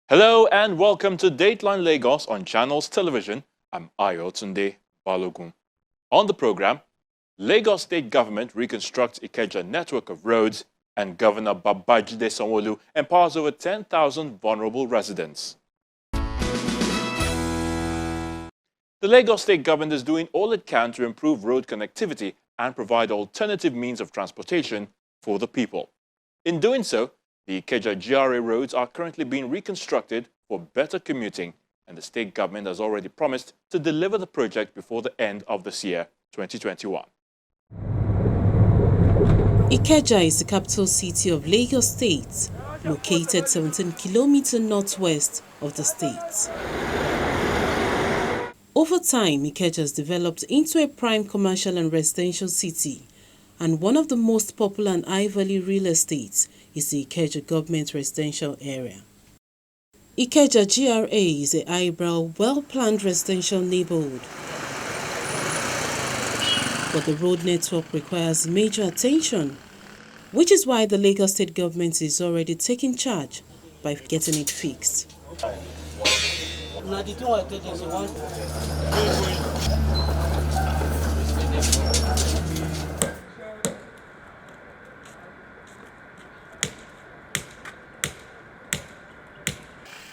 Hello and welcome to Dateline Lagos on Channels Television. I'm Ayotunde Balogun. On the program, Lagos State Government reconstructs Ikeja network of roads and Governor Babajide Sanwo-Olu empowers over 10,000 vulnerable residents. The Lagos State Government is doing all it can to improve road connectivity and provide alternative means of transportation for the people. In doing so, the Ikeja GRA roads are currently being reconstructed for better commuting, and the state government has already promised to deliver the project before the end of this year, 2021. Ikeja is the capital city of Lagos State, located 17 kilometers northwest of the state. Over time, Ikeja has developed into a prime commercial and residential city, and one of the most popular and high-value real estates is the Ikeja government residential area. Ikeja GRA is a highbrow, well-planned residential neighborhood, but the road network requires major attention, which is why the Lagos State government is already taking charge by getting it fixed.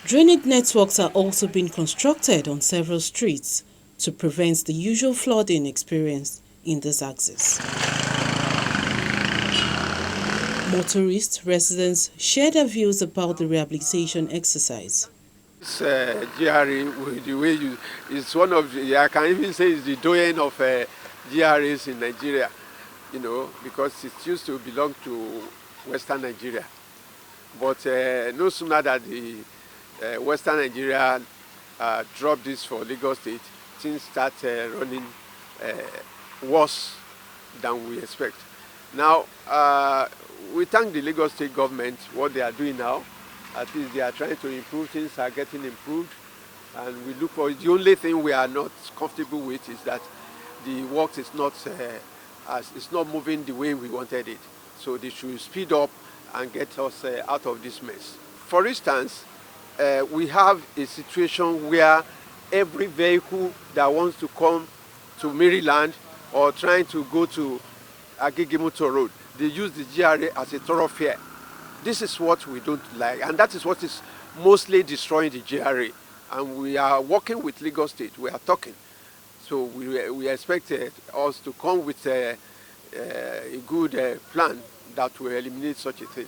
Drainage networks are also being constructed on several streets to prevent the usual flooding experienced in this axis. Motorists, residents share their views about the rehabilitation exercise. This GRA, the way it's one of I can even say it's the doyen of GRAs in Nigeria, because it used to belong to Western Nigeria. But no sooner that the Western Nigeria dropped this for Lagos State, things start running worse than we expect. Now, we thank the Lagos State government, what they are doing now. At least they are trying to improve, things are getting improved. And we look for, the only thing we are not comfortable with is that the work is not, it's not moving the way we wanted it. So they should speed up and get us out of this mess. For instance, we have a situation where every vehicle that wants to come to Maryland or trying to go to Agigimoto Road, they use the GRA as a thoroughfare. This is what we don't like, and that is what is mostly destroying the GRA. And we are working with Lagos State, we are talking. So we expect us to come with a good plan that will eliminate such a thing.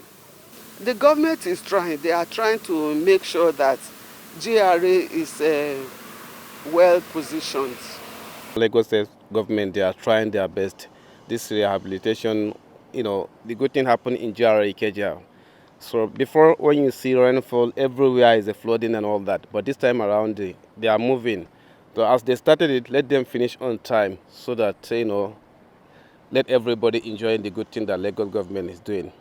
The government is trying. They are trying to make sure that GRA is well positioned. Lagos State government, they are trying their best. This rehabilitation, the good thing happened in GRA Ikeja. So before, when you see rainfall, everywhere is a flooding and all that. But this time around, they are moving. So as they started it, let them finish on time so that, let everybody enjoy the good thing that Lagos government is doing.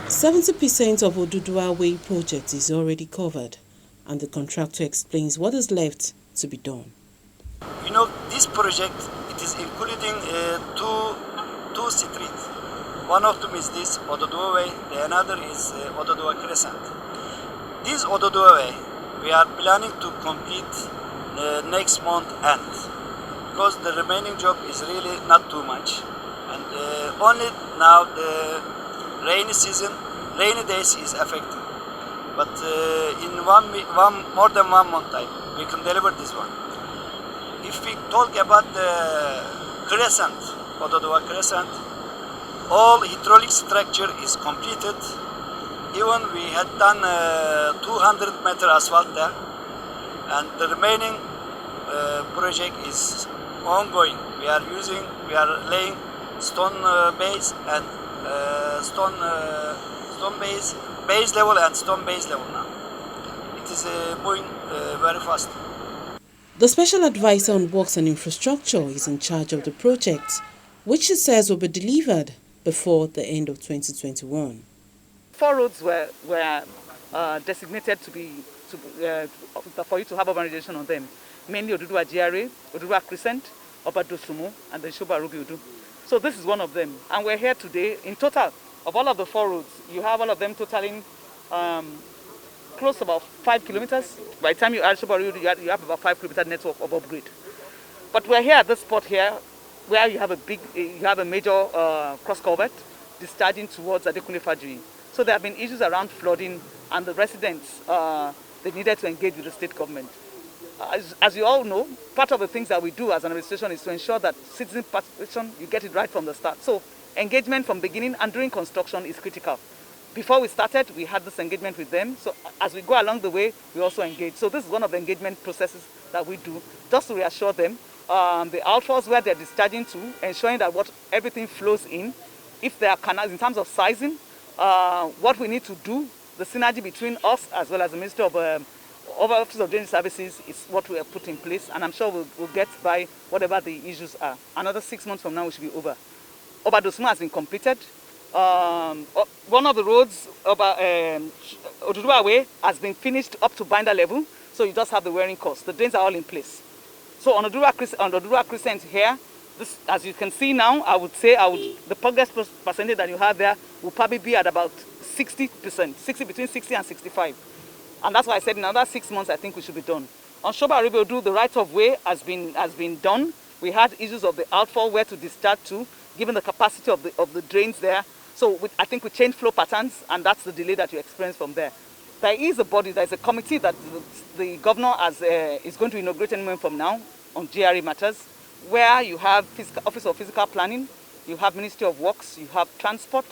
70% of Oduduwa Way project is already covered, and the contractor explains what is left to be done. This project, it is including two streets. One of them is this Oduduwa Way, the another is Oduduwa Crescent. This Oduduwa Way, we are planning to complete next month end, because the remaining job is really not too much. And only now the rainy days is affecting. But in more than 1 month time, we can deliver this one. If we talk about the crescent, Oduduwa Crescent, all hydraulic structure is completed. Even we had done 200-meter asphalt there, and the remaining project is ongoing. We are laying stone base and stone base level and stone base level now. It is moving very fast. The special advisor on works and infrastructure is in charge of the project, which he says will be delivered before the end of 2021. 4 roads were designated for you to have urbanization on them. Mainly Oduduwa GRA, Oduduwa Crescent, Obadosumu, and the Shoba Rubi Udu. So this is one of them. And we're here today. In total, Of all of the 4 roads, you have all of them totaling close to about 5 kilometers. By the time you add Shoba Road, you have about 5 kilometer network of upgrade. But we're here at this spot here, where you have a major cross culvert discharging towards Adekunle Fajiri. So there have been issues around flooding, and the residents they needed to engage with the state government. As you all know, part of the things that we do as an administration is to ensure that citizen participation, you get it right from the start. So engagement from beginning and during construction is critical. Before we started, we had this engagement with them. So as we go along the way, we also engage. So this is one of the engagement processes that we do, just to reassure them. The outfalls where they're discharging to, ensuring that everything flows in. If there are canals, in terms of sizing, what we need to do, the synergy between us as well as the Ministry of Office of Drainage Services is what we have put in place, and I'm sure we'll get by whatever the issues are. Another 6 months from now, we should be over. Obadosuma has been completed. One of the roads, Oduduwa Way, has been finished up to binder level, so you just have the wearing course. The drains are all in place. So on Oduduwa Crescent here, this, as you can see now, I would say the progress percentage that you have there will probably be at about 60%, between 60 and 65. And that's why I said in another 6 months, I think we should be done. On Shoba Ribeodu, the right of way has been done. We had issues of the outfall, where to discharge to, given the capacity of the drains there. So I think we changed flow patterns, and that's the delay that you experience from there. There is a body, there is a committee that the governor is going to inaugurate any moment from now on GRA matters, where you have Office of Physical Planning, you have Ministry of Works, you have Transport,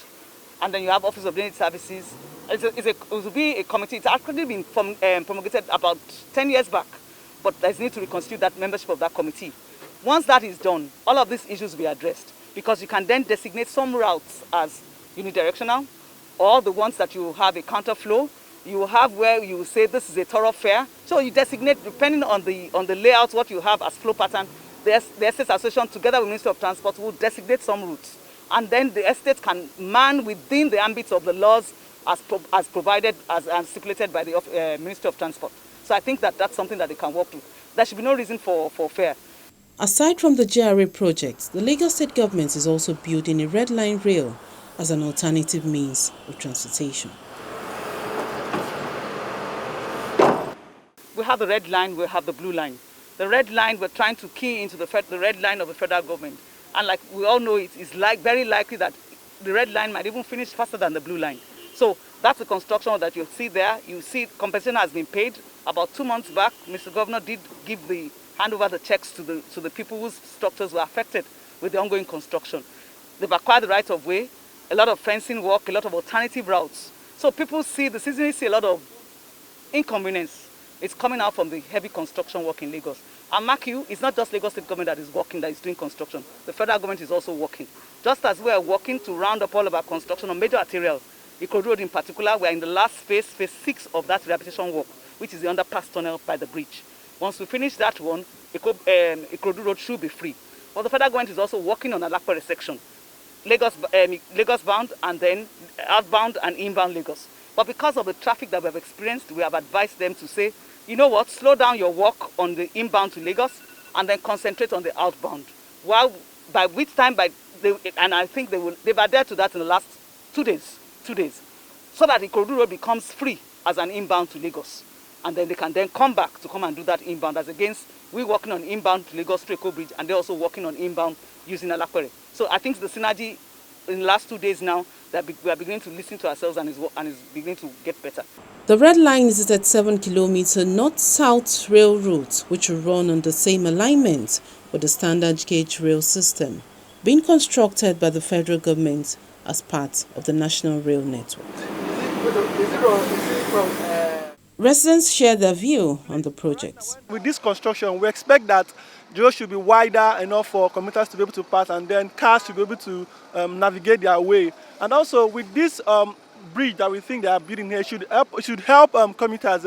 and then you have Office of Drainage Services. It will be a committee. It's actually been promulgated about 10 years back, but there's need to reconstitute that membership of that committee. Once that is done, all of these issues will be addressed, because you can then designate some routes as unidirectional, or the ones that you have a counterflow. You have where you say this is a thoroughfare. So you designate, depending on the layout, what you have as flow pattern. The Estate Association, together with Ministry of Transport, will designate some routes. And then the estate can man within the ambit of the laws as provided, as stipulated by the Ministry of Transport. So I think that's something that they can work to. There should be no reason for fear. Aside from the GRA project, the Lagos State government is also building a red line rail as an alternative means of transportation. We have the red line, we have the blue line. The red line, we're trying to key into the red line of the federal government. And like we all know, it is very likely that the red line might even finish faster than the blue line. So that's the construction that you see there. You see compensation has been paid. About 2 months back, Mr. Governor did hand over the checks to the people whose structures were affected with the ongoing construction. They've acquired the right of way, a lot of fencing work, a lot of alternative routes. So people see a lot of inconvenience. It's coming out from the heavy construction work in Lagos. And mark you, it's not just Lagos State government that is working, that is doing construction. The federal government is also working. Just as we are working to round up all of our construction on major arterials, Ikorodu Road in particular, we are in the last phase 6 of that rehabilitation work, which is the underpass tunnel by the bridge. Once we finish that one, Ikorodu Road should be free. But the federal government is also working on a Alakpere section, Lagos bound, and then outbound and inbound Lagos. But because of the traffic that we have experienced, we have advised them to say, you know what, slow down your work on the inbound to Lagos and then concentrate on the outbound. By which time, and I think they've adhered to that in the last 2 days, so that Ikorodu Road becomes free as an inbound to Lagos. And then they can then come back to come and do that inbound, as against we working on inbound to Lagos through Eko Bridge, and they're also working on inbound using Alakpere. So I think the synergy in the last 2 days now, that we are beginning to listen to ourselves, and is beginning to get better. The red line is at 7-kilometer north-south rail route, which will run on the same alignment with the standard gauge rail system, being constructed by the federal government as part of the national rail network. Residents share their view on the project. With this construction, we expect that the road should be wider enough for commuters to be able to pass, and then cars should be able to navigate their way. And also with this bridge that we think they are building here, should help commuters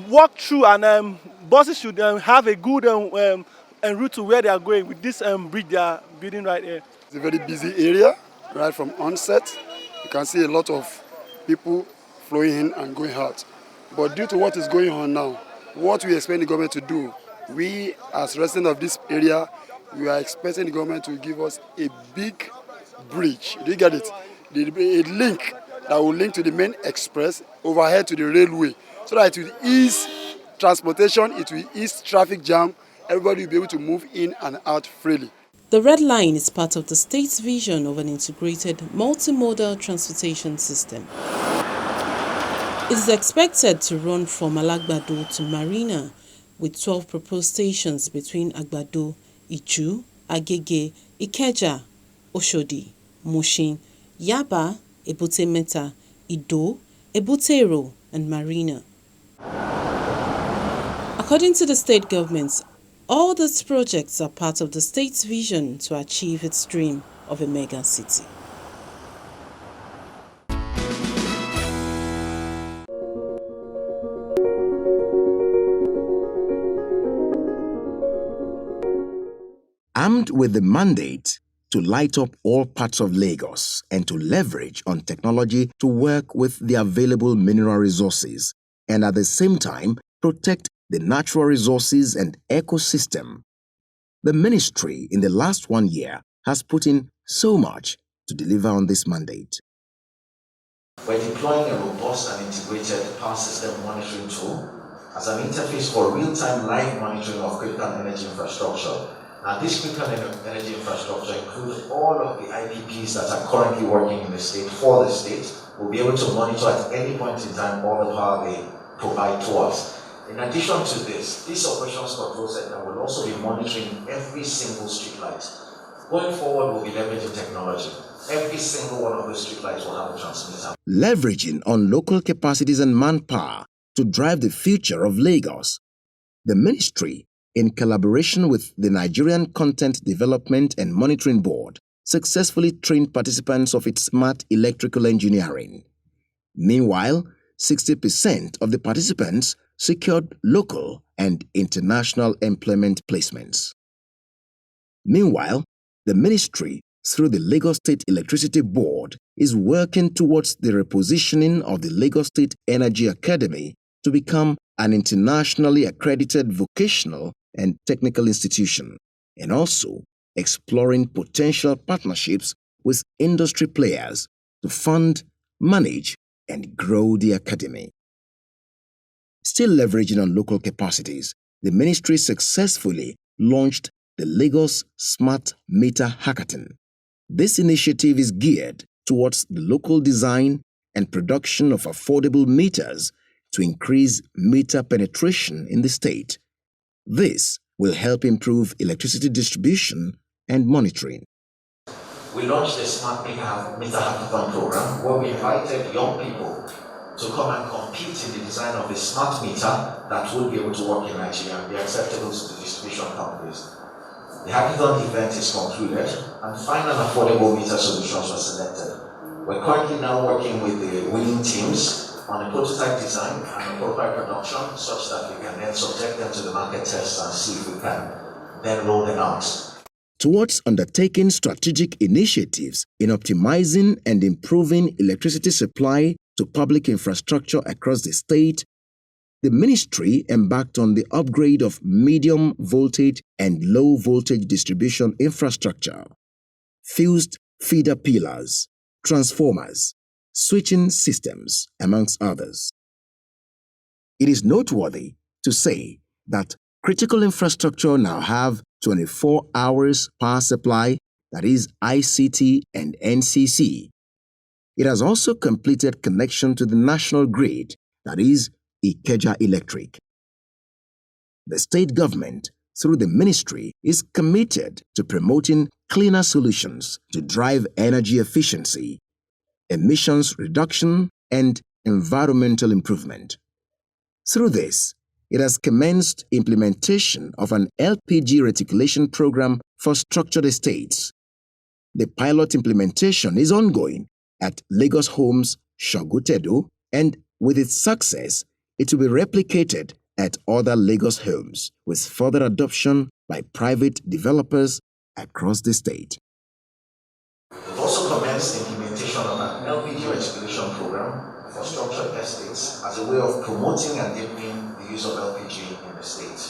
walk through, and buses should have a good route to where they are going with this bridge they are building right here. It's a very busy area right from onset. You can see a lot of people flowing in and going out. But due to what is going on now, what we expect the government to do, we as residents of this area, we are expecting the government to give us a big bridge. Do you get it? a link that will link to the main express overhead to the railway, so that it will ease transportation, it will ease traffic jam, everybody will be able to move in and out freely. The Red Line is part of the state's vision of an integrated multimodal transportation system. It is expected to run from Alagbado to Marina, with 12 proposed stations between Agbado, Iju, Agege, Ikeja, Oshodi, Mushin, Yaba, Ebute Meta, Ido, Ebutero, and Marina. According to the state government, all these projects are part of the state's vision to achieve its dream of a mega city. Armed with the mandate to light up all parts of Lagos and to leverage on technology to work with the available mineral resources and at the same time protect the natural resources and ecosystem, the ministry in the last 1 year has put in so much to deliver on this mandate. We're deploying a robust and integrated power system monitoring tool as an interface for real-time live monitoring of critical energy infrastructure. And this critical energy infrastructure includes all of the IPPs that are currently working in the state for the state. We'll be able to monitor at any point in time all the power they provide to us. In addition to this operations control center will also be monitoring every single street light. Going forward, we'll be leveraging technology. Every single one of those street lights will have a transmitter. Leveraging on local capacities and manpower to drive the future of Lagos, the ministry, in collaboration with the Nigerian Content Development and Monitoring Board, successfully trained participants of its smart electrical engineering. Meanwhile, 60% of the participants secured local and international employment placements. Meanwhile, the ministry, through the Lagos State Electricity Board, is working towards the repositioning of the Lagos State Energy Academy to become an internationally accredited vocational and technical institution, and also exploring potential partnerships with industry players to fund, manage, and grow the academy. Still leveraging on local capacities, the ministry successfully launched the Lagos Smart Meter Hackathon. This initiative is geared towards the local design and production of affordable meters to increase meter penetration in the state. This will help improve electricity distribution and monitoring. We launched the Smart Meter Hackathon program where we invited young people to come and compete in the design of a smart meter that will be able to work in Nigeria and be acceptable to the distribution companies. The hackathon event is concluded and final affordable meter solutions were selected. We're currently now working with the winning teams on a prototype design and a prototype production such that we can then subject them to the market tests and see if we can then roll them out. Towards undertaking strategic initiatives in optimizing and improving electricity supply to public infrastructure across the state, the ministry embarked on the upgrade of medium voltage and low voltage distribution infrastructure, fused feeder pillars, transformers, switching systems, amongst others. It is noteworthy to say that critical infrastructure now have 24 hours power supply, that is ICT and NCC. It has also completed connection to the national grid, that is Ikeja Electric. The state government, through the ministry, is committed to promoting cleaner solutions to drive energy efficiency, emissions reduction, and environmental improvement. Through this, it has commenced implementation of an LPG reticulation program for structured estates. The pilot implementation is ongoing at Lagos Homes, Shogutedo, and with its success, it will be replicated at other Lagos homes with further adoption by private developers across the state. We've also commenced the implementation of an LPG reticulation program for structured estates as a way of promoting and deepening the use of LPG in the state.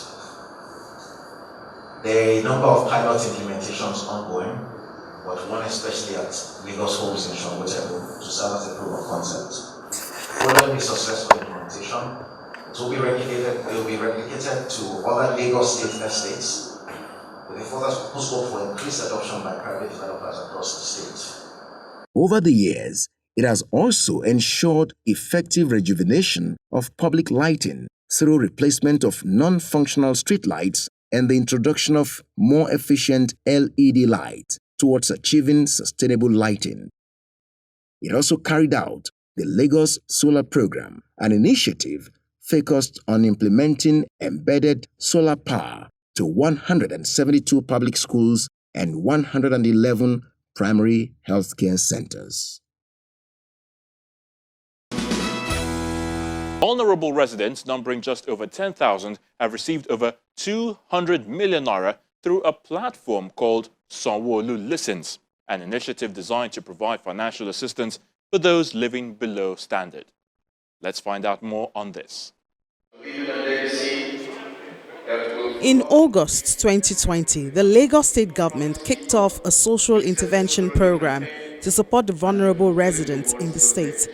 There are a number of pilot implementations ongoing. but one especially at Lagos Homes in Shongotebo to serve as a proof of concept. Following the successful implementation, it will be replicated to other Lagos state estates with a further scope for increased adoption by private developers across the state. Over the years, it has also ensured effective rejuvenation of public lighting through replacement of non-functional streetlights and the introduction of more efficient LED lights towards achieving sustainable lighting. It also carried out the Lagos Solar Program, an initiative focused on implementing embedded solar power to 172 public schools and 111 primary healthcare centers. Vulnerable residents, numbering just over 10,000, have received over 200 million naira through a platform called Sanwo-Olu Listens, an initiative designed to provide financial assistance for those living below standard. Let's find out more on this. In August 2020, the Lagos State government kicked off a social intervention program to support the vulnerable residents in the state.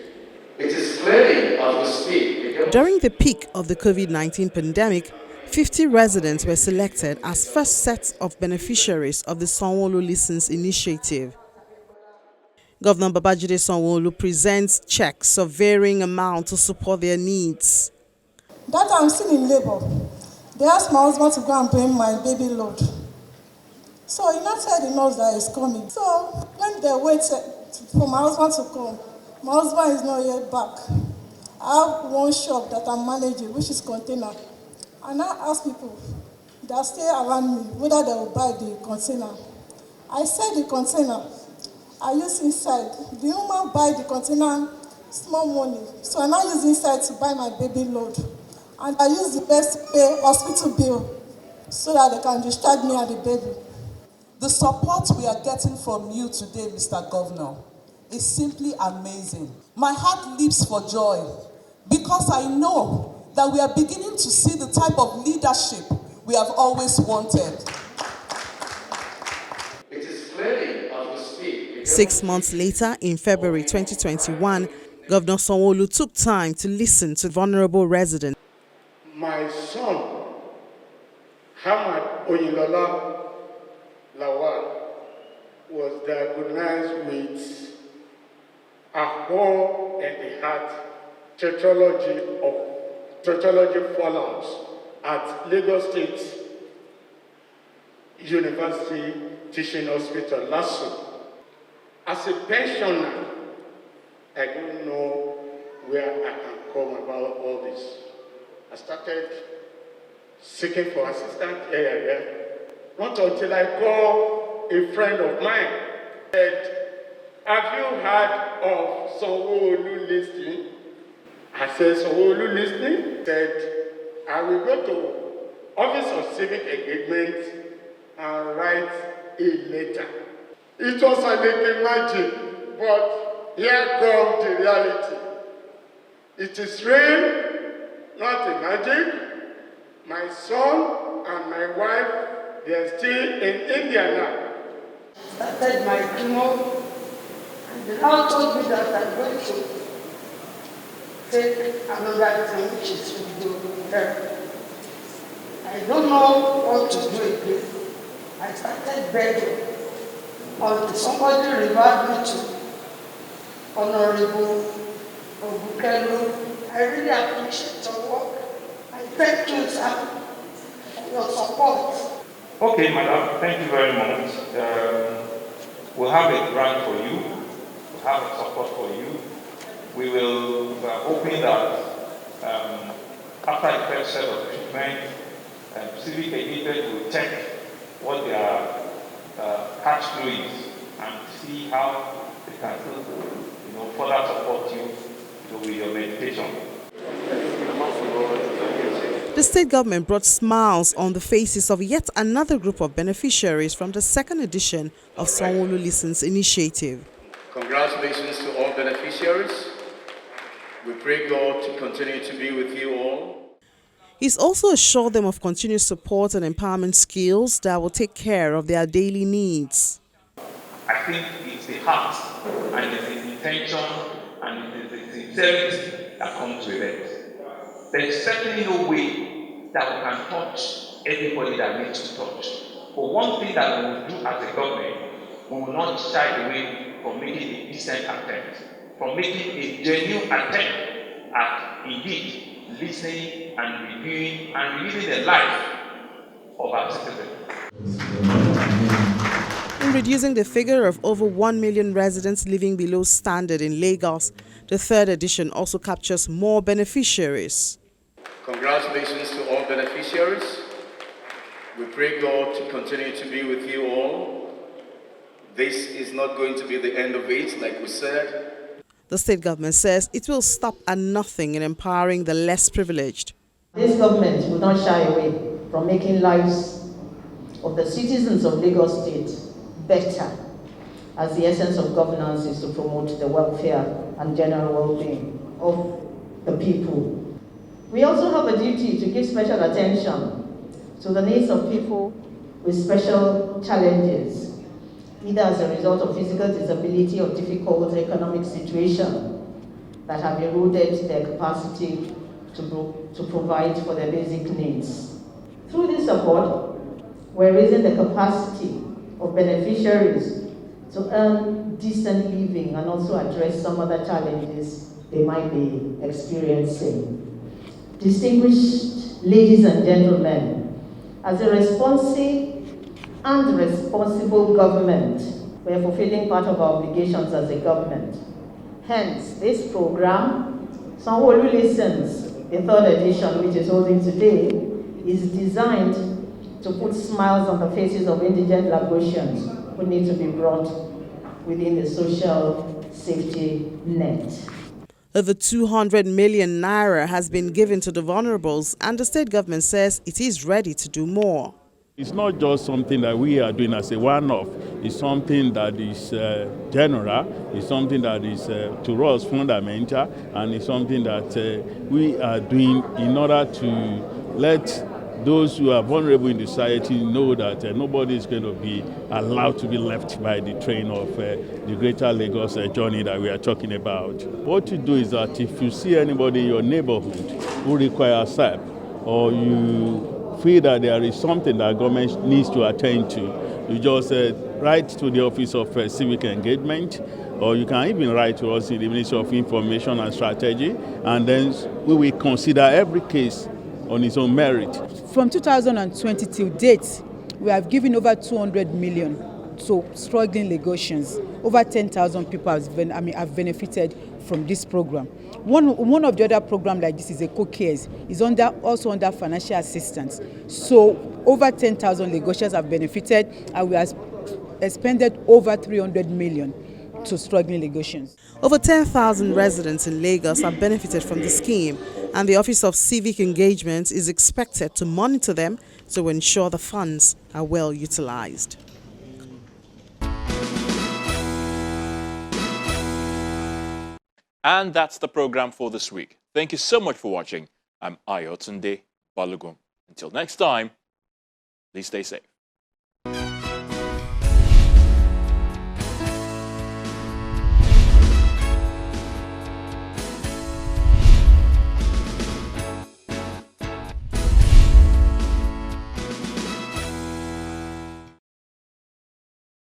It is clearly as we speak. During the peak of the COVID-19 pandemic, 50 residents were selected as first sets of beneficiaries of the Sanwo-Olu Listens initiative. Governor Babajide Sanwo-Olu presents checks of varying amounts to support their needs. That I'm still in labor. They asked my husband to go and bring my baby load. So he not said the nurse that is coming. So when they waited for my husband to come, my husband is not yet back. I have one shop that I'm managing, which is container. And I ask people that stay around me whether they will buy the container. I said the container, I use inside. The woman buy the container, small money. So I now use inside to buy my baby load. And I use the best to pay hospital bill so that they can discharge me and the baby. The support we are getting from you today, Mr. Governor, is simply amazing. My heart leaps for joy because I know that we are beginning to see the type of leadership we have always wanted. It is clearly as we speak. 6 months later, in February 2021, Governor Sanwo-Olu took time to listen to vulnerable residents. My son, Hamad Oyinlola Lawal, was diagnosed with a hole in the heart tetralogy fallout at Lagos State University Teaching Hospital, LASU. As a pensioner, I don't know where I can come about all this. I started seeking for assistance here. Not until I called a friend of mine. Said, have you heard of Sanwo-Olu Listening? I said, Sanwo-Olu Listening? Said, I will go to Office of Civic Engagement and write a letter. It was a little magic, but here comes the reality. It is real, not a magic. My son and my wife, they are still in India now. Started my chemo, and they now told me that I'm going to take another thing, which is radiotherapy. I don't know what to do again. I started begging until somebody revived me to Honorable Obukelu. I really appreciate your work. I thank you, sir, for your support. Okay, madam, thank you very much. We'll have a grant for you. We'll have a support for you. We will hoping that after the first set of treatment, civic engagement will check what their cash flow is and see how they can further support you with your medication. The state government brought smiles on the faces of yet another group of beneficiaries from the second edition of Sanwo-Olu Listens initiative. Congratulations to all beneficiaries. We pray God to continue to be with you all. He's also assured them of continued support and empowerment skills that will take care of their daily needs. I think it's the heart and it's the intention and it's the sincerity that comes with it. There is certainly no way that we can touch everybody that needs to touch. But one thing that we will do as a government, we will not shy away from making a decent attempt, from making a genuine attempt at indeed listening and reviewing and reviewing the life of our citizens. In reducing the figure of over 1 million residents living below standard in Lagos, the third edition also captures more beneficiaries. Congratulations to all beneficiaries. We pray God to continue to be with you all. This is not going to be the end of it, like we said. The state government says it will stop at nothing in empowering the less privileged. This government will not shy away from making lives of the citizens of Lagos State better, as the essence of governance is to promote the welfare and general well-being of the people. We also have a duty to give special attention to the needs of people with special challenges, either as a result of physical disability or difficult economic situation that have eroded their capacity to provide for their basic needs. Through this support, we're raising the capacity of beneficiaries to earn decent living and also address some other challenges they might be experiencing. Distinguished ladies and gentlemen, as a responsive and responsible government, we are fulfilling part of our obligations as a government. Hence, this program, Sanwo-Olu Listens, the third edition, which is holding today, is designed to put smiles on the faces of indigent Lagosians who need to be brought within the social safety net. Over 200 million naira has been given to the vulnerables, and the state government says it is ready to do more. It's not just something that we are doing as a one-off. It's something that is general. It's something that is, to us, fundamental, and it's something that we are doing in order to let those who are vulnerable in the society know that nobody is going to be allowed to be left by the train of the greater Lagos journey that we are talking about. What you do is that if you see anybody in your neighborhood who requires help, or you feel that there is something that government needs to attend to, you just write to the Office of Civic Engagement, or you can even write to us in the Ministry of Information and Strategy, and then we will consider every case on its own merit. From 2020 till date, we have given over 200 million to struggling Lagosians. Over 10,000 people have benefited from this program. One of the other programs like this is Eco-Cares, is also under financial assistance. So over 10,000 Lagosians have benefited, and we have expended over 300 million to struggling Lagosians. Over 10,000 residents in Lagos have benefited from the scheme, and the Office of Civic Engagement is expected to monitor them to ensure the funds are well utilized. And that's the program for this week. Thank you so much for watching. I'm Ayotunde Balogun. Until next time, please stay safe.